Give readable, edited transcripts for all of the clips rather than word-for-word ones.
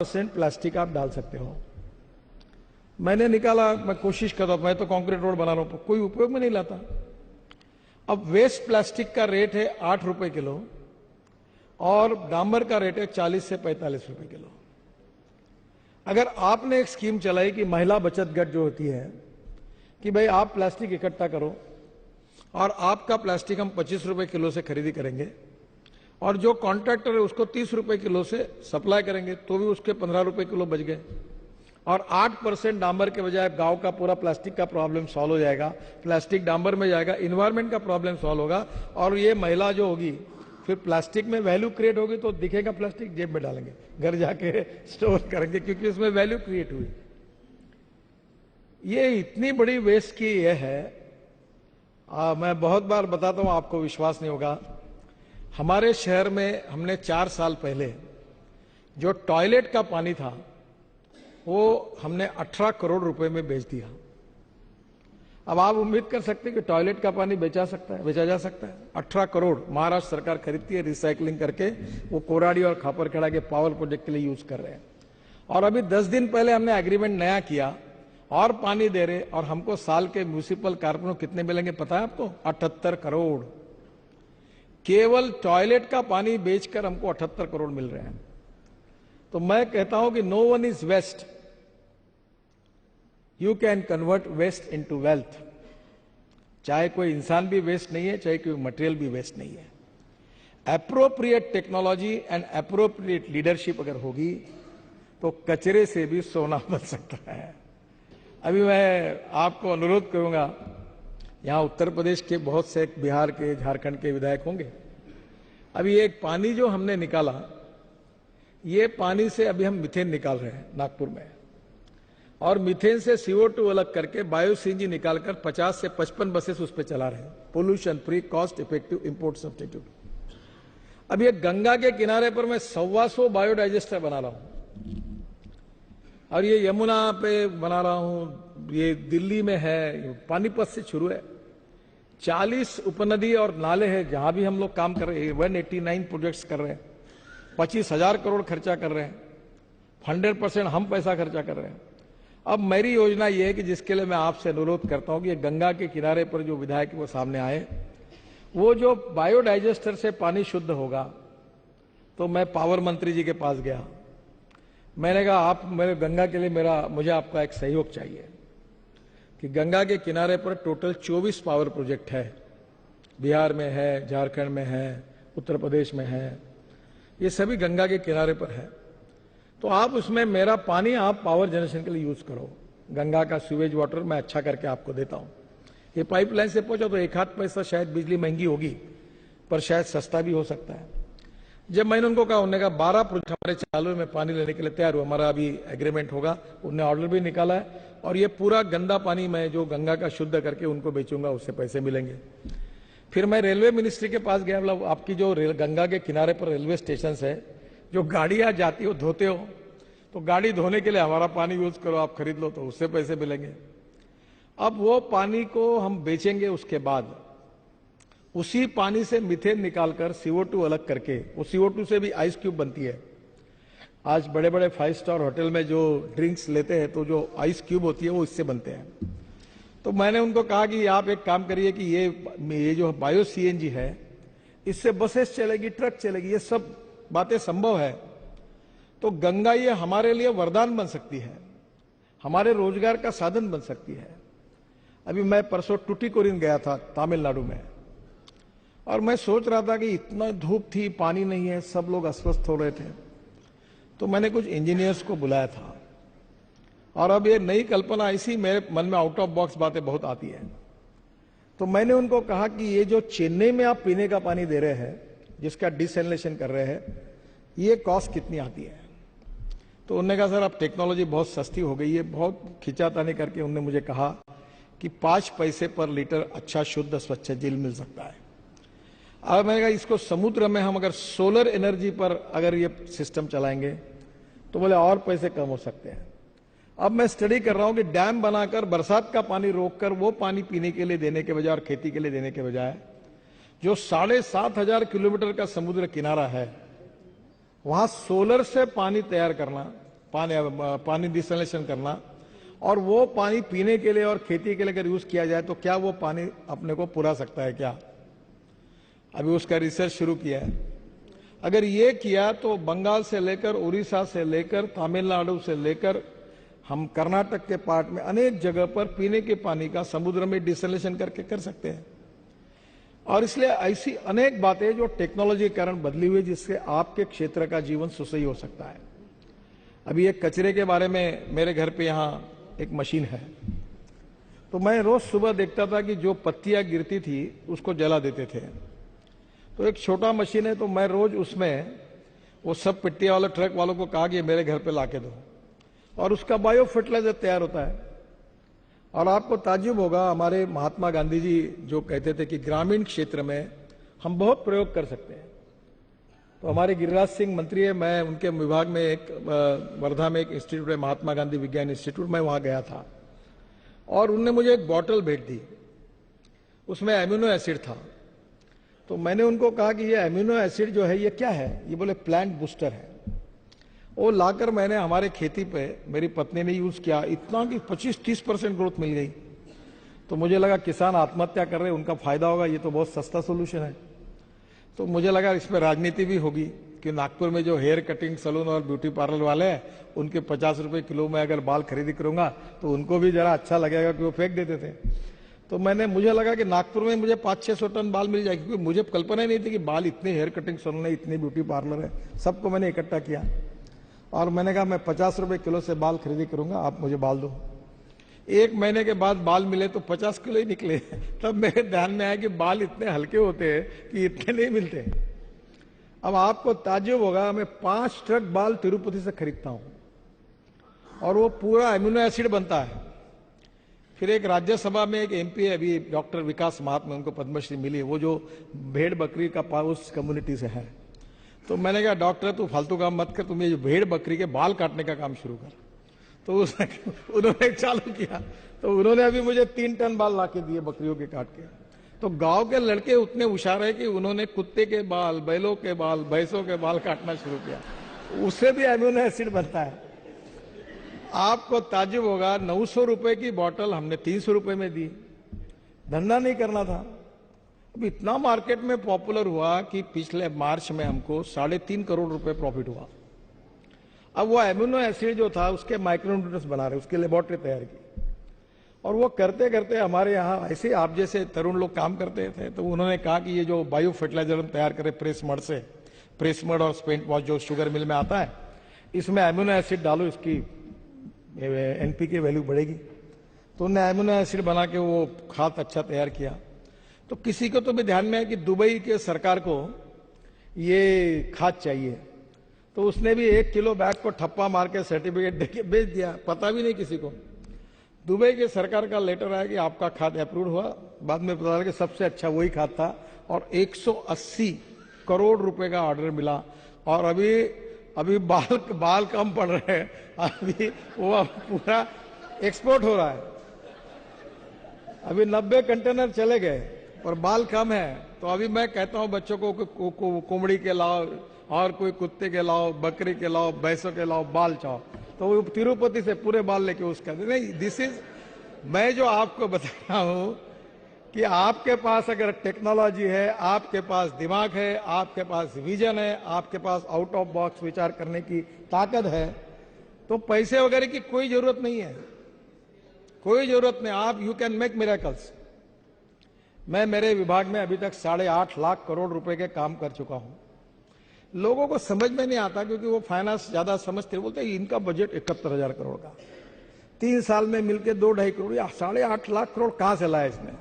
8% plastic आप डाल सकते हो। मैंने निकाला, मैं कोशिश कर रहा हूं, मैं तो कंक्रीट रोड बना रहा हूं, कोई उपयोग में नहीं लाता। अब वेस्ट प्लास्टिक का रेट है 8 रुपए किलो और डामर का रेट है 40 से 45 रुपए किलो। अगर आपने एक स्कीम चलाई कि महिला बचत गट जो होती है कि भाई आप प्लास्टिक इकट्ठा करो और आपका प्लास्टिक हम 25 रुपए किलो से खरीदी करेंगे और जो कॉन्ट्रैक्टर है उसको 30 रुपए किलो से सप्लाई करेंगे, तो भी उसके 15 रुपए किलो बच गए और 8% डामर के बजाय गांव का पूरा प्लास्टिक का प्रॉब्लम सॉल्व हो जाएगा। प्लास्टिक डामर में जाएगा, इन्वायरमेंट का प्रॉब्लम सॉल्व होगा और ये महिला जो होगी फिर प्लास्टिक में वैल्यू क्रिएट होगी, तो दिखेगा प्लास्टिक जेब में डालेंगे, घर जाके स्टोर करेंगे क्योंकि उसमें वैल्यू क्रिएट हुई। ये इतनी बड़ी वेस्ट की ये है, मैं बहुत बार बताता हूं, आपको विश्वास नहीं होगा। हमारे शहर में हमने 4 साल पहले जो टॉयलेट का पानी था वो हमने 18 करोड़ रुपए में बेच दिया। अब आप उम्मीद कर सकते हैं कि टॉयलेट का पानी बेचा जा सकता है। 18 करोड़ महाराष्ट्र सरकार खरीदती है, रिसाइकलिंग करके वो कोराडी और खापरखेड़ा के पावर प्रोजेक्ट के लिए यूज कर रहे हैं। और अभी 10 दिन पहले हमने एग्रीमेंट नया किया और पानी दे रहे, और हमको साल के म्यूनिसिपल कारपोरेशन कितने मिलेंगे पता है आपको? 78 करोड़। केवल टॉयलेट का पानी बेचकर हमको 78 करोड़ मिल रहे हैं। तो मैं कहता हूं कि no one is waste, you can convert waste into wealth. चाहे कोई इंसान भी वेस्ट नहीं है, चाहे कोई मटेरियल भी वेस्ट नहीं है। Appropriate technology and appropriate leadership अगर होगी तो कचरे से भी सोना बन सकता है। अभी मैं आपको अनुरोध करूंगा, यहां उत्तर प्रदेश के बहुत से, बिहार के, झारखंड के विधायक होंगे। अभी एक पानी जो हमने निकाला, ये पानी से अभी हम मीथेन निकाल रहे हैं नागपुर में, और मीथेन से CO2 अलग करके बायो CNG निकालकर 50 से 55 बसेस उस पर चला रहे हैं। Pollution free, cost effective import substitute. अब ये गंगा के किनारे पर मैं 125 बायोडाइजेस्टर बना रहा हूं और ये यमुना पे बना रहा हूं, ये दिल्ली में है, पानीपत से शुरू है। 40 उपनदी और नाले हैं जहां भी हम लोग काम कर रहे हैं। 189 प्रोजेक्ट्स कर रहे हैं, 25,000 करोड़ खर्चा कर रहे हैं, 100% हम पैसा खर्चा कर रहे हैं। अब मेरी योजना यह है कि जिसके लिए मैं आपसे अनुरोध करता हूं कि गंगा के किनारे पर जो विधायक वो सामने आए, वो जो बायोडाइजेस्टर से पानी शुद्ध होगा, तो मैं पावर मंत्री जी के पास गया, मैंने कहा आप मेरे गंगा के लिए मुझे आपका एक सहयोग चाहिए कि गंगा के किनारे पर टोटल 24 पावर प्रोजेक्ट है, बिहार में है, झारखंड में है, उत्तर प्रदेश में है, ये सभी गंगा के किनारे पर है। तो आप उसमें मेरा पानी आप पावर जनरेशन के लिए यूज करो। गंगा का सीवेज वाटर मैं अच्छा करके आपको देता हूं। ये पाइपलाइन से पहुंचा तो 1 पैसा शायद बिजली महंगी होगी, पर शायद सस्ता भी हो सकता है। जब मैंने उनको कहा, उन्होंने कहा 12 प्रोजेक्ट हमारे चालू में पानी लेने के लिए तैयार हुआ, हमारा अभी एग्रीमेंट होगा, उन्होंने ऑर्डर भी निकाला है और ये पूरा गंदा पानी मैं जो गंगा का शुद्ध करके उनको बेचूंगा, उससे पैसे मिलेंगे। फिर मैं रेलवे मिनिस्ट्री के पास गया, मतलब आपकी जो गंगा के किनारे पर रेलवे स्टेशन है, जो गाड़ियां जाती हो धोते हो, तो गाड़ी धोने के लिए हमारा पानी यूज करो, आप खरीद लो तो उससे पैसे मिलेंगे। अब वो पानी को हम बेचेंगे, उसके बाद उसी पानी से मीथेन निकालकर CO2 अलग करके, वो CO2 से भी आइस क्यूब बनती है। आज बड़े बड़े 5 स्टार होटल में जो ड्रिंक्स लेते हैं तो जो आइस क्यूब होती है वो इससे बनते हैं। तो मैंने उनको कहा कि आप एक काम करिए कि ये जो बायो CNG है, इससे बसेस चलेगी, ट्रक चलेगी, ये सब बातें संभव है। तो गंगा ये हमारे लिए वरदान बन सकती है, हमारे रोजगार का साधन बन सकती है। अभी मैं परसों टुटीकोरिन गया था तमिलनाडु में, और मैं सोच रहा था कि इतना धूप थी, पानी नहीं है, सब लोग अस्वस्थ हो रहे थे। तो मैंने कुछ इंजीनियर्स को बुलाया था, और अब ये नई कल्पना ऐसी मेरे मन में आउट ऑफ बॉक्स बातें बहुत आती है। तो मैंने उनको कहा कि ये जो चेन्नई में आप पीने का पानी दे रहे हैं, जिसका डिसैलिनेशन कर रहे हैं, ये कॉस्ट कितनी आती है? तो उन्होंने कहा सर अब टेक्नोलॉजी बहुत सस्ती हो गई है। बहुत खिंचातानी करके उन्होंने मुझे कहा कि 5 पैसे पर लीटर अच्छा शुद्ध स्वच्छ जल मिल सकता है। अब मैंने कहा इसको समुद्र में हम अगर सोलर एनर्जी पर अगर ये सिस्टम चलाएंगे तो बोले और पैसे कम हो सकते हैं। अब मैं स्टडी कर रहा हूं कि डैम बनाकर बरसात का पानी रोककर वो पानी पीने के लिए देने के बजाय और खेती के लिए देने के बजाय जो 7,500 किलोमीटर का समुद्र किनारा है, वहां सोलर से पानी तैयार करना पानी डिसैलिनेशन करना, और वो पानी पीने के लिए और खेती के लिए अगर यूज किया जाए तो क्या वो पानी अपने को पुरा सकता है क्या? अभी उसका रिसर्च शुरू किया है। अगर ये किया तो बंगाल से लेकर उड़ीसा से लेकर तमिलनाडु से लेकर हम कर्नाटक के पार्ट में अनेक जगह पर पीने के पानी का समुद्र में डिसैलिनेशन करके कर सकते हैं। और इसलिए ऐसी अनेक बातें जो टेक्नोलॉजी के कारण बदली हुई, जिससे आपके क्षेत्र का जीवन सुसही हो सकता है। अभी एक कचरे के बारे में, मेरे घर पे यहाँ एक मशीन है, तो मैं रोज सुबह देखता था कि जो पत्तियां गिरती थी उसको जला देते थे। तो एक छोटा मशीन है, तो मैं रोज उसमें वो सब पट्टियां वाले ट्रक वालों को कहा कि मेरे घर पे लाके दो, और उसका बायो फर्टिलाइजर तैयार होता है। और आपको ताज्जुब होगा, हमारे महात्मा गांधी जी जो कहते थे कि ग्रामीण क्षेत्र में हम बहुत प्रयोग कर सकते हैं। तो हमारे गिरिराज सिंह मंत्री है, मैं उनके विभाग में एक वर्धा में एक इंस्टीट्यूट है, महात्मा गांधी विज्ञान इंस्टीट्यूट, मैं वहां गया था और उनने मुझे एक बॉटल भेज दी, उसमें एमिनो एसिड था। तो मैंने उनको कहा कि ये एमिनो एसिड जो है ये क्या है? ये बोले प्लांट बूस्टर है। वो लाकर मैंने हमारे खेती पे मेरी पत्नी ने यूज किया, इतना कि 25-30% ग्रोथ मिल गई। तो मुझे लगा किसान आत्महत्या कर रहे हैं, उनका फायदा होगा, ये तो बहुत सस्ता सोल्यूशन है। तो मुझे लगा इसमें राजनीति भी होगी कि नागपुर में जो हेयर कटिंग सलून और ब्यूटी पार्लर वाले हैं उनके 50 रुपए किलो में अगर बाल खरीदी करूंगा तो उनको भी जरा अच्छा लगेगा कि वो फेंक देते थे। तो मुझे लगा कि नागपुर में मुझे 500-600 टन बाल मिल जाएगी, क्योंकि मुझे कल्पना ही नहीं थी कि बाल इतने हेयर कटिंग सलून है, इतने ब्यूटी पार्लर है। सबको मैंने इकट्ठा किया और मैंने कहा मैं 50 रुपए किलो से बाल खरीदी करूंगा, आप मुझे बाल दो। 1 महीने के बाद बाल मिले तो 50 किलो ही निकले। तब मेरे ध्यान में आया कि बाल इतने हल्के होते हैं कि इतने नहीं मिलते। अब आपको ताज्जुब होगा, मैं 5 ट्रक बाल तिरुपति से खरीदता हूं और वो पूरा एमिनो एसिड बनता है। फिर एक राज्यसभा में एक एमपी है अभी, डॉक्टर विकास महात्मा, उनको पद्मश्री मिली है, वो जो भेड़ बकरी का उस कम्युनिटी से है। तो मैंने कहा डॉक्टर तू फालतू काम मत कर, तुम ये भेड़ बकरी के बाल काटने का काम शुरू कर। तो उन्होंने चालू किया, तो उन्होंने अभी मुझे 3 टन बाल लाके दिए बकरियों के काट के। तो गांव के लड़के उतने होशियार है कि उन्होंने कुत्ते के बाल, बैलों के बाल, भैंसों के बाल काटना शुरू किया, उससे भी एमिनो एसिड बनता है। आपको ताज्जुब होगा, 900 रुपए की बोतल हमने 300 रुपए में दी। धंधा नहीं करना था। अब इतना मार्केट में पॉपुलर हुआ कि पिछले मार्च में हमको 3.5 करोड़ रुपए प्रॉफिट हुआ। अब वो एमिनो एसिड जो था उसके माइक्रोन्यूट्रिएंट्स बना रहे, उसकी लेबोरेटरी तैयार की, और वो करते करते हमारे यहाँ ऐसे आप जैसे तरुण लोग काम करते थे। तो उन्होंने कहा कि ये जो बायो फर्टिलाइजर हम तैयार करें प्रेस मड से, प्रेस मड और स्पेंट वॉश जो शुगर मिल में आता है, इसमें एमिनो एसिड डालो, इसकी एनपीके वैल्यू बढ़ेगी। तो उन्होंने एमिनो एसिड बना के वो खाद अच्छा तैयार किया। तो किसी को तो भी ध्यान में है कि दुबई के सरकार को ये खाद चाहिए, तो उसने भी 1 किलो बैग को ठप्पा मार के सर्टिफिकेट देके बेच दिया, पता भी नहीं किसी को। दुबई के सरकार का लेटर आया कि आपका खाद अप्रूव हुआ। बाद में पता लगा कि सबसे अच्छा वही खाद था और 180 करोड़ रुपए का ऑर्डर मिला। और अभी बाल कम पड़ रहे हैं, अभी वो पूरा एक्सपोर्ट हो रहा है। अभी 90 कंटेनर चले गए और बाल कम है। तो अभी मैं कहता हूं बच्चों को कोमड़ी के लाओ, और कोई कुत्ते के लाओ, बकरी के लाओ, भैंसों के लाओ, बाल चाओ। तो वो तिरुपति से पूरे बाल लेके उसका नहीं। दिस इज, मैं जो आपको बता रहा हूं कि आपके पास अगर टेक्नोलॉजी है, आपके पास दिमाग है, आपके पास विजन है, आपके पास आउट ऑफ बॉक्स विचार करने की ताकत है, तो पैसे वगैरह की कोई जरूरत नहीं है, कोई जरूरत नहीं। आप यू कैन मेक मिरेकल्स। मैं मेरे विभाग में अभी तक 8.5 लाख करोड़ रुपए के काम कर चुका हूं। लोगों को समझ में नहीं आता क्योंकि वो फाइनेंस ज्यादा समझते, बोलते हैं इनका बजट 71,000 करोड़ का, 3 साल में मिलकर 2-2.5 करोड़ या 8.5 लाख करोड़ कहां से लाया इसने।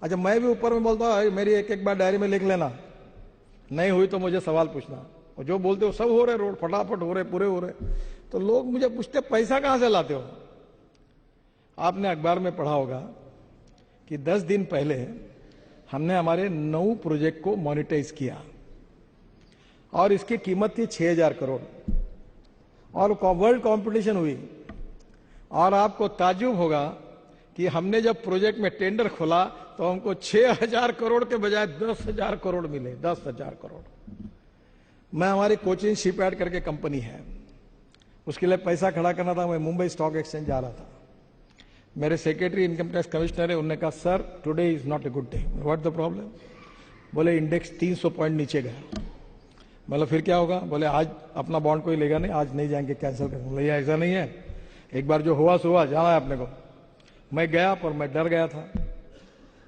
अच्छा, मैं भी ऊपर में बोलता हूं मेरी एक बार डायरी में लिख लेना, नहीं हुई तो मुझे सवाल पूछना। और जो बोलते हो सब हो रहे, रोड फटाफट हो रहे, पूरे हो रहे। तो लोग मुझे पूछते पैसा कहां से लाते हो। आपने अखबार में पढ़ा होगा कि 10 दिन पहले हमने हमारे 9 प्रोजेक्ट को मोनेटाइज किया और इसकी कीमत थी 6,000 करोड़ और वर्ल्ड कंपटीशन हुई। और आपको ताज्जुब होगा कि हमने जब प्रोजेक्ट में टेंडर खोला तो हमको 6,000 करोड़ के बजाय 10,000 करोड़ मिले, 10,000 करोड़। मैं हमारी कोचिन शिपयार्ड करके कंपनी है, उसके लिए पैसा खड़ा करना था। मैं मुंबई स्टॉक एक्सचेंज जा रहा था, मेरे सेक्रेटरी इनकम टैक्स कमिश्नर है, उन्होंने कहा sir today is not a good day. What the problem? बोले इंडेक्स 300 पॉइंट नीचे गया। मतलब फिर क्या होगा? बोले आज अपना बॉन्ड कोई लेगा नहीं, आज नहीं जाएंगे, कैंसिल करेंगे। बोले ऐसा नहीं है, एक बार जो हुआ सो हुआ, जाना है अपने को। मैं गया पर मैं डर गया था।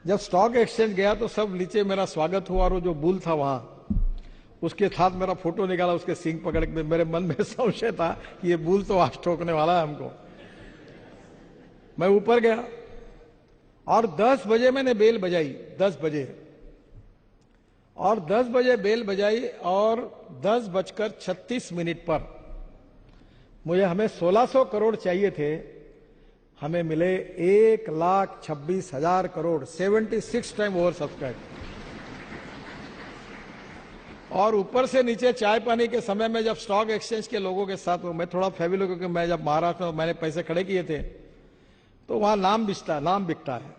जब स्टॉक एक्सचेंज गया तो सब नीचे मेरा स्वागत हुआ, और वो जो बुल था वहां, उसके साथ मेरा फोटो निकाला, उसके सींग पकड़ के। मेरे मन में संशय था कि ये बुल तो आज ठोकने वाला है हमको। मैं ऊपर गया और 10 बजे मैंने बेल बजाई, 10 बजे, और 10 बजे बेल बजाई, और 10:36 पर हमें 1600 करोड़ चाहिए थे, हमें मिले 1,26,000 करोड़, 76 टाइम ओवर सब्सक्राइब। और ऊपर से नीचे चाय पानी के समय में जब स्टॉक एक्सचेंज के लोगों के साथ, मैं थोड़ा फेविलो, क्योंकि मैं जब महाराष्ट्र में मैंने पैसे खड़े किए थे तो वहां नाम बिकता है।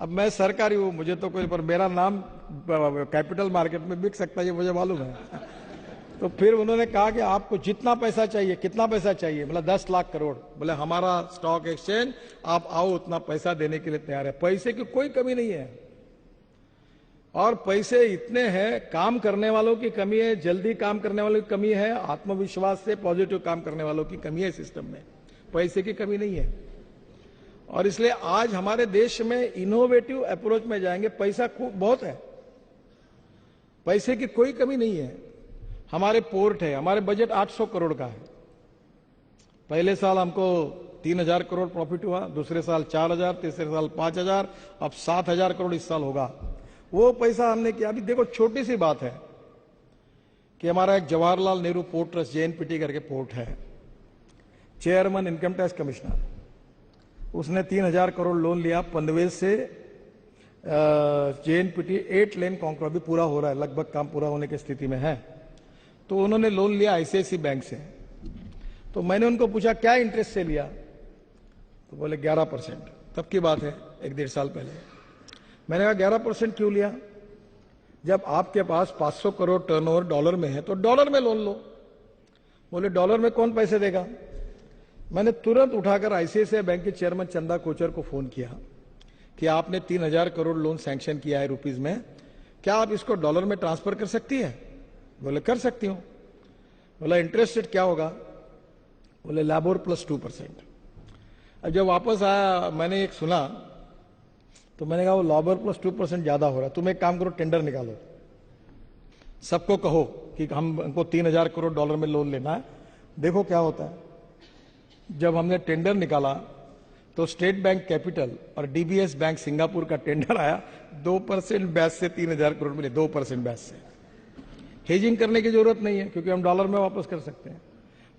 अब मैं सरकारी हूं, मुझे तो कोई, पर मेरा नाम कैपिटल मार्केट में बिक सकता है, ये मुझे मालूम है। तो फिर उन्होंने कहा कि आपको जितना पैसा चाहिए, कितना पैसा चाहिए? मतलब 10 लाख करोड़। बोले हमारा स्टॉक एक्सचेंज, आप आओ, उतना पैसा देने के लिए तैयार है। पैसे की कोई कमी नहीं है, और पैसे इतने हैं, काम करने वालों की कमी है, जल्दी काम करने वालों की कमी है, आत्मविश्वास से पॉजिटिव काम करने वालों की कमी है सिस्टम में, पैसे की कमी नहीं है। और इसलिए आज हमारे देश में इनोवेटिव अप्रोच में जाएंगे। पैसा खूब बहुत है, पैसे की कोई कमी नहीं है। हमारे पोर्ट है, हमारे बजट 800 करोड़ का है। पहले साल हमको 3,000 करोड़ प्रॉफिट हुआ, दूसरे साल 4,000, तीसरे साल 5,000, अब 7,000 करोड़ इस साल होगा। वो पैसा हमने किया। अभी देखो छोटी सी बात है कि हमारा एक Jawaharlal Nehru port trust, JNPT करके पोर्ट है, चेयरमैन इनकम टैक्स कमिश्नर, उसने 3,000 करोड़ लोन लिया पनवेल से JNPT 8 लेन कॉन्क्रीट, अभी पूरा हो रहा है, लगभग काम पूरा होने की स्थिति में है। तो उन्होंने लोन लिया ICICI बैंक से। तो मैंने उनको पूछा क्या इंटरेस्ट से लिया? तो बोले 11%। तब की बात है, 1-1.5 साल पहले। मैंने कहा 11% क्यों लिया? जब आपके पास 500 करोड़ टर्नओवर डॉलर में है तो डॉलर में लोन लो। बोले डॉलर में कौन पैसे देगा? मैंने तुरंत उठाकर ICICI बैंक के चेयरमैन चंदा कोचर को फोन किया कि आपने 3,000 करोड़ लोन सैंक्शन किया है रुपीज में, क्या आप इसको डॉलर में ट्रांसफर कर सकती है? बोले कर सकती हूं। बोला इंटरेस्ट रेट क्या होगा? बोले LIBOR + 2%। अब जब वापस आया मैंने एक सुना, तो मैंने कहा वो LIBOR + 2% ज्यादा हो रहा है, तुम एक काम करो, टेंडर निकालो, सबको कहो कि हमको 3,000 करोड़ डॉलर में लोन लेना है, देखो क्या होता है। जब हमने टेंडर निकाला तो स्टेट बैंक कैपिटल और DBS बैंक सिंगापुर का टेंडर आया, 2% ब्याज से 3,000 करोड़ मिले, 2% ब्याज से। हेजिंग करने की जरूरत नहीं है क्योंकि हम डॉलर में वापस कर सकते हैं।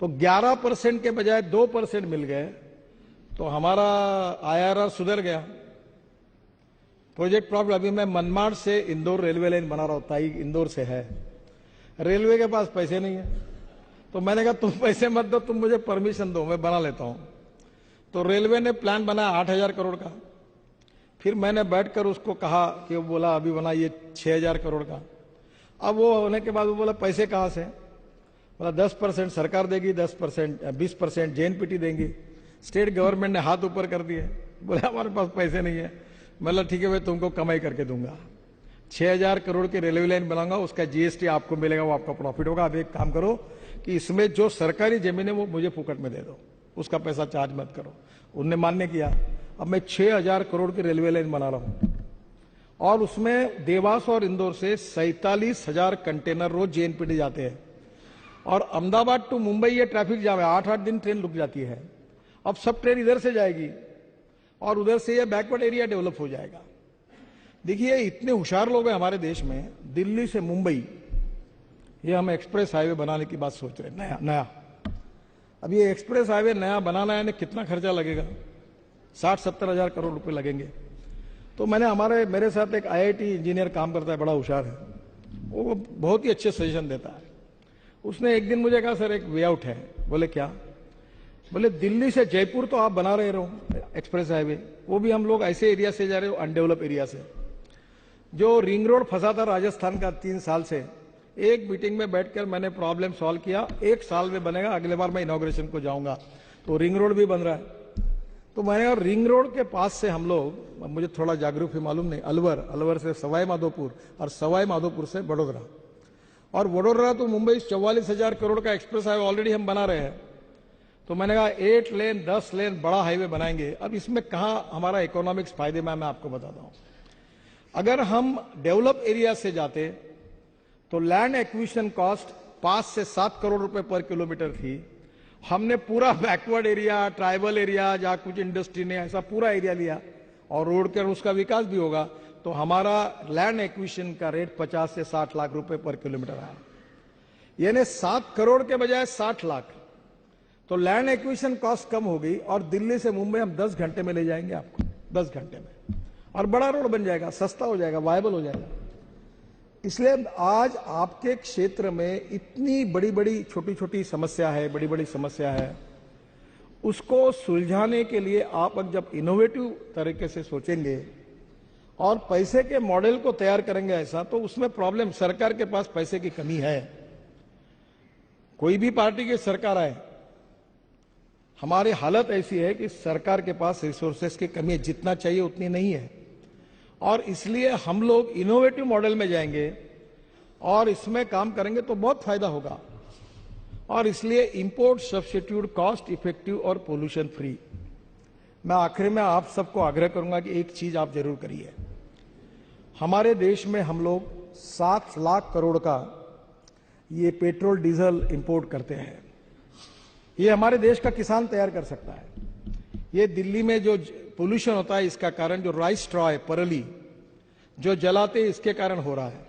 तो 11% के बजाय 2% मिल गए, तो हमारा IRR सुधर गया। प्रोजेक्ट प्रॉफिट, अभी मैं मनमाड़ से इंदौर रेलवे लाइन बना रहा हूं, ताई इंदौर से है, रेलवे के पास पैसे नहीं है। तो मैंने कहा तुम पैसे मत दो, तुम मुझे परमिशन दो, मैं बना लेता हूं। तो रेलवे ने प्लान बनाया 8,000 करोड़ का। फिर मैंने बैठकर उसको कहा कि वो बोला अभी बनाइए 6,000 करोड़ का। अब वो होने के बाद वो बोला पैसे कहां से? बोला 10% सरकार देगी, 10% 20% JNPT देंगी। स्टेट गवर्नमेंट ने हाथ ऊपर कर दिए, बोला हमारे पास पैसे नहीं है। मतलब ठीक है भाई, तुमको कमाई करके दूंगा, 6,000 करोड़ की रेलवे लाइन बनाऊंगा, उसका GST आपको मिलेगा, वो आपका प्रॉफिट होगा। अब एक काम करो कि इसमें जो सरकारी जमीन है वो मुझे फुकट में दे दो, उसका पैसा चार्ज मत करो। उनने मान्य किया। अब मैं 6,000 करोड़ की रेलवे लाइन बना रहा हूं, और उसमें देवास और इंदौर से 47,000 कंटेनर रोज JNPT जाते हैं, और अहमदाबाद टू मुंबई ये ट्रैफिक जाम है, 8-8 दिन ट्रेन रुक जाती है। अब सब ट्रेन इधर से जाएगी और उधर से ये बैकवर्ड एरिया डेवलप हो जाएगा। देखिए इतने होशियार लोग हैं हमारे देश में। दिल्ली से मुंबई ये हम एक्सप्रेस हाईवे बनाने की बात सोच रहे हैं, नया। अब ये एक्सप्रेस हाईवे नया बनाना है, कितना खर्चा लगेगा? 60-70 हजार करोड़ रुपए लगेंगे। तो मेरे साथ एक IIT इंजीनियर काम करता है, बड़ा होशियार है, वो बहुत ही अच्छे सजेशन देता है। उसने एक दिन मुझे कहा सर एक वे आउट है। बोले क्या? बोले दिल्ली से जयपुर तो आप बना रहे हो एक्सप्रेस हाईवे, वो भी हम लोग ऐसे एरिया से जा रहे हो, अनडेवलप एरिया से। जो रिंग रोड फंसा था राजस्थान का 3 साल से, एक मीटिंग में बैठकर मैंने प्रॉब्लम सॉल्व किया, 1 साल में बनेगा, अगले बार मैं इनॉग्रेशन को जाऊंगा। तो रिंग रोड भी बन रहा है। तो मैंने, और रिंग रोड के पास से हम लोग, मुझे थोड़ा जागरूक है मालूम नहीं, अलवर से सवाई माधोपुर और सवाई माधोपुर से वडोदरा, और वडोदरा तो मुंबई 44,000 करोड़ का एक्सप्रेस हाईवे ऑलरेडी हम बना रहे हैं। तो मैंने कहा 8 लेन 10 लेन बड़ा हाईवे बनाएंगे। अब इसमें कहां हमारा इकोनॉमिक्स फायदे में, मैं आपको बताता हूं। अगर हम डेवलप एरिया से जाते तो लैंड एक्विजिशन कॉस्ट 5 से 7 करोड़ रुपए पर किलोमीटर थी। हमने पूरा बैकवर्ड एरिया, ट्राइबल एरिया, जहां कुछ इंडस्ट्री ने, ऐसा पूरा एरिया लिया और रोड कर उसका विकास भी होगा, तो हमारा लैंड एक्विजिशन का रेट 50 से 60 लाख रुपए पर किलोमीटर आया, यानी 7 करोड़ के बजाय 60 लाख। तो लैंड एक्विजिशन कॉस्ट कम हो गई, और दिल्ली से मुंबई हम 10 घंटे में ले जाएंगे आपको, 10 घंटे में, और बड़ा रोड बन जाएगा, सस्ता हो जाएगा, वायबल हो जाएगा। इसलिए आज आपके क्षेत्र में इतनी बड़ी बड़ी छोटी छोटी समस्या है, बड़ी बड़ी समस्या है, उसको सुलझाने के लिए आप जब इनोवेटिव तरीके से सोचेंगे और पैसे के मॉडल को तैयार करेंगे ऐसा, तो उसमें प्रॉब्लम, सरकार के पास पैसे की कमी है। कोई भी पार्टी की सरकार आए, हमारी हालत ऐसी है कि सरकार के पास रिसोर्सेस की कमी है, जितना चाहिए उतनी नहीं है। और इसलिए हम लोग इनोवेटिव मॉडल में जाएंगे और इसमें काम करेंगे तो बहुत फायदा होगा। और इसलिए इंपोर्ट सब्स्टिट्यूट कॉस्ट इफेक्टिव और पोल्यूशन फ्री। मैं आखिर में आप सबको आग्रह करूंगा कि एक चीज आप जरूर करिए। हमारे देश में हम लोग 7 लाख करोड़ का ये पेट्रोल डीजल इंपोर्ट करते हैं। ये हमारे देश का किसान तैयार कर सकता है। ये दिल्ली में जो पोल्यूशन होता है, इसका कारण जो राइस स्ट्रॉ है, परली जो जलाते, इसके कारण हो रहा है।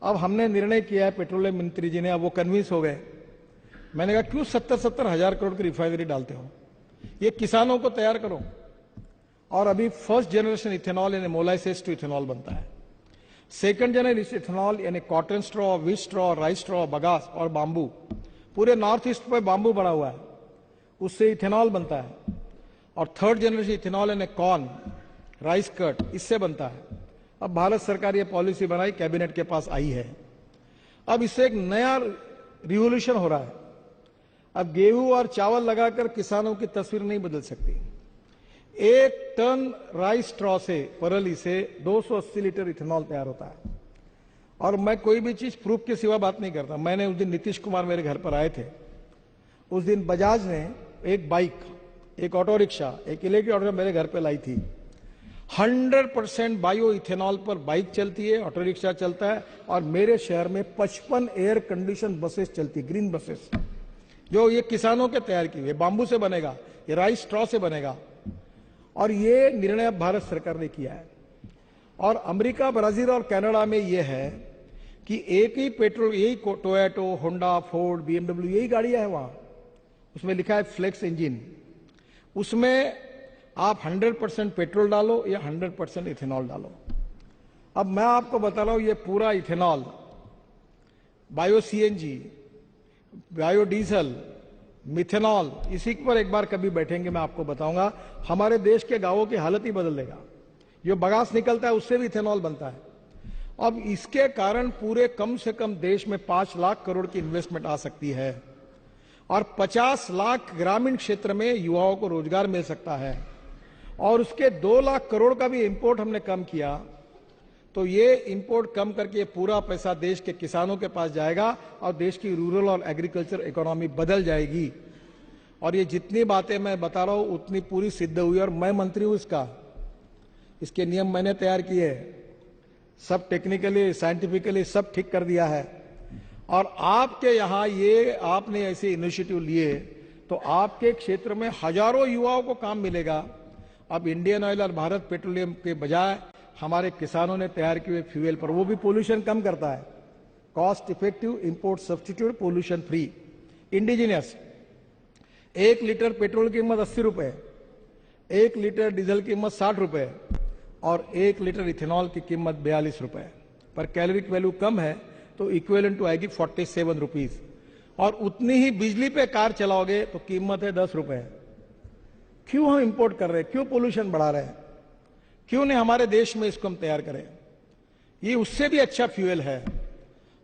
अब हमने निर्णय किया है, पेट्रोलियम मंत्री जी ने, अब वो कन्विंस हो गए। मैंने कहा क्यों 70-70 हजार करोड़ की रिफाइनरी डालते हो, ये किसानों को तैयार करो। और अभी फर्स्ट जनरेशन इथेनॉल यानी मोलाइसेस टू इथेनॉल बनता है। सेकंड जनरेशन इथेनॉल यानी cotton straw, wheat straw, rice straw, bagasse और बांबू, पूरे नॉर्थ ईस्ट पे बांबू बड़ा हुआ है, उससे इथेनॉल बनता है। और थर्ड जनरेशन इथेनॉल यानी कॉर्न, राइस कट, इससे बनता है। अब भारत सरकार ये पॉलिसी बनाई, कैबिनेट के पास आई है। अब इससे एक नया रिवोल्यूशन हो रहा है। अब गेहूं और चावल लगाकर किसानों की तस्वीर नहीं बदल सकती। 1 टन राइस स्ट्रॉ से, परली से 280 लीटर इथेनॉल तैयार होता है। और मैं कोई भी चीज प्रूफ के सिवा बात नहीं करता। मैंने उस दिन नीतीश कुमार मेरे घर पर आए थे, उस दिन बजाज ने एक बाइक, एक ऑटो रिक्शा, एक इलेक्ट्रिक ऑटो मेरे घर पे लाई थी। 100% बायो इथेनॉल पर बाइक चलती है, ऑटो रिक्शा चलता है। और मेरे शहर में 55 एयर कंडीशन बसेस चलती, ग्रीन बसेस, जो ये किसानों के तैयार की हुई, बांबू से बनेगा, ये राइस स्ट्रॉ से बनेगा। और ये निर्णय अब भारत सरकार ने किया है। और अमेरिका, ब्राजील और कनाडा में ये है कि एक ही पेट्रोल, यही टोयोटो, होंडा, फोर्ड, बीएमडब्ल्यू, यही गाड़ियां हैं वहां, उसमें लिखा है फ्लेक्स इंजन। उसमें आप 100% पेट्रोल डालो या 100% इथेनॉल डालो। अब मैं आपको बता रहा हूं, ये पूरा ethanol, bio CNG, bio diesel, methanol, इसी पर एक बार कभी बैठेंगे, मैं आपको बताऊंगा। हमारे देश के गांवों की हालत ही बदल देगा। जो बगास निकलता है उससे भी इथेनॉल बनता है। अब इसके कारण पूरे कम से कम देश में 5 लाख करोड़ की इन्वेस्टमेंट आ सकती है और 50 लाख ग्रामीण क्षेत्र में युवाओं को रोजगार मिल सकता है। और उसके 2 लाख करोड़ का भी इंपोर्ट हमने कम किया, तो ये इंपोर्ट कम करके पूरा पैसा देश के किसानों के पास जाएगा और देश की रूरल और एग्रीकल्चर इकोनॉमी बदल जाएगी। और ये जितनी बातें मैं बता रहा हूं उतनी पूरी सिद्ध हुई, और मैं मंत्री हूं इसके नियम मैंने तैयार किए, सब टेक्निकली साइंटिफिकली सब ठीक कर दिया है। और आपके यहां ये आपने ऐसे इनिशिएटिव लिए तो आपके क्षेत्र में हजारों युवाओं को काम मिलेगा। अब इंडियन ऑयल और भारत पेट्रोलियम के बजाय हमारे किसानों ने तैयार किए हुए फ्यूल पर, वो भी पोल्यूशन कम करता है, cost effective, import substitute, pollution free, indigenous. 1 litre petrol की कीमत 80 रुपए, 1 लीटर डीजल की कीमत 60 रुपए और 1 लीटर इथेनॉल की कीमत 42 रुपए। पर कैलोरिक वैल्यू कम है तो इक्विवेलेंट टू आएगी 47 रुपीज। और उतनी ही बिजली पे कार चलाओगे तो कीमत है 10 रुपए। क्यों हम इंपोर्ट कर रहे हैं, क्यों पोल्यूशन बढ़ा रहे हैं, क्यों नहीं हमारे देश में इसको हम तैयार करें। ये उससे भी अच्छा फ्यूल है।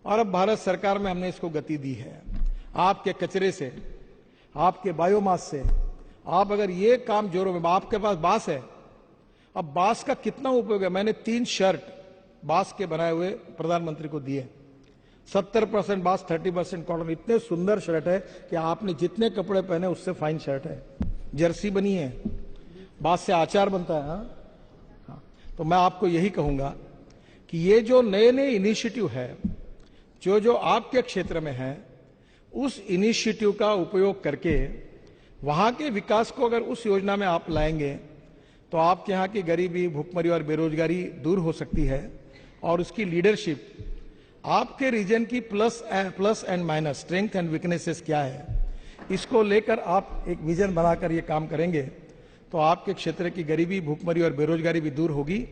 और अब भारत सरकार में हमने इसको गति दी है। आपके कचरे से, आपके बायोमास से, आप अगर ये काम जोरों में, आपके पास बांस है, अब बांस का कितना उपयोग है। मैंने 3 शर्ट बांस के बनाए हुए प्रधानमंत्री को दिए, 70% बांस, 30% कॉटन। इतने सुंदर शर्ट है कि आपने जितने कपड़े पहने उससे फाइन शर्ट है। जर्सी बनी है, बांस से आचार बनता है। हाँ। तो मैं आपको यही कहूंगा कि ये जो नए नए इनिशिएटिव है, जो आपके क्षेत्र में है, उस इनिशिएटिव का उपयोग करके वहां के विकास को अगर उस योजना में आप लाएंगे तो आपके यहाँ की गरीबी, भूखमरी और बेरोजगारी दूर हो सकती है। और उसकी लीडरशिप, आपके रीजन की plus and minus, strength and weaknesses क्या है, इसको लेकर आप एक विजन बनाकर ये काम करेंगे तो आपके क्षेत्र की गरीबी, भूखमरी और बेरोजगारी भी दूर होगी।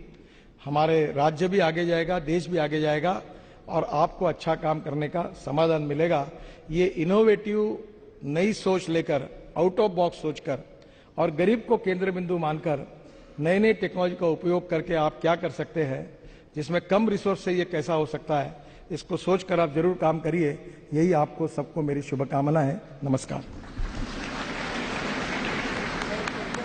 हमारे राज्य भी आगे जाएगा, देश भी आगे जाएगा और आपको अच्छा काम करने का समाधान मिलेगा। ये इनोवेटिव नई सोच लेकर, आउट ऑफ बॉक्स सोचकर और गरीब को केंद्र बिंदु मानकर नए नए टेक्नोलॉजी का उपयोग करके आप क्या कर सकते हैं, जिसमें कम रिसोर्स से ये कैसा हो सकता है, इसको सोचकर आप जरूर काम करिए। यही आपको सबको मेरी शुभकामना है। नमस्कार।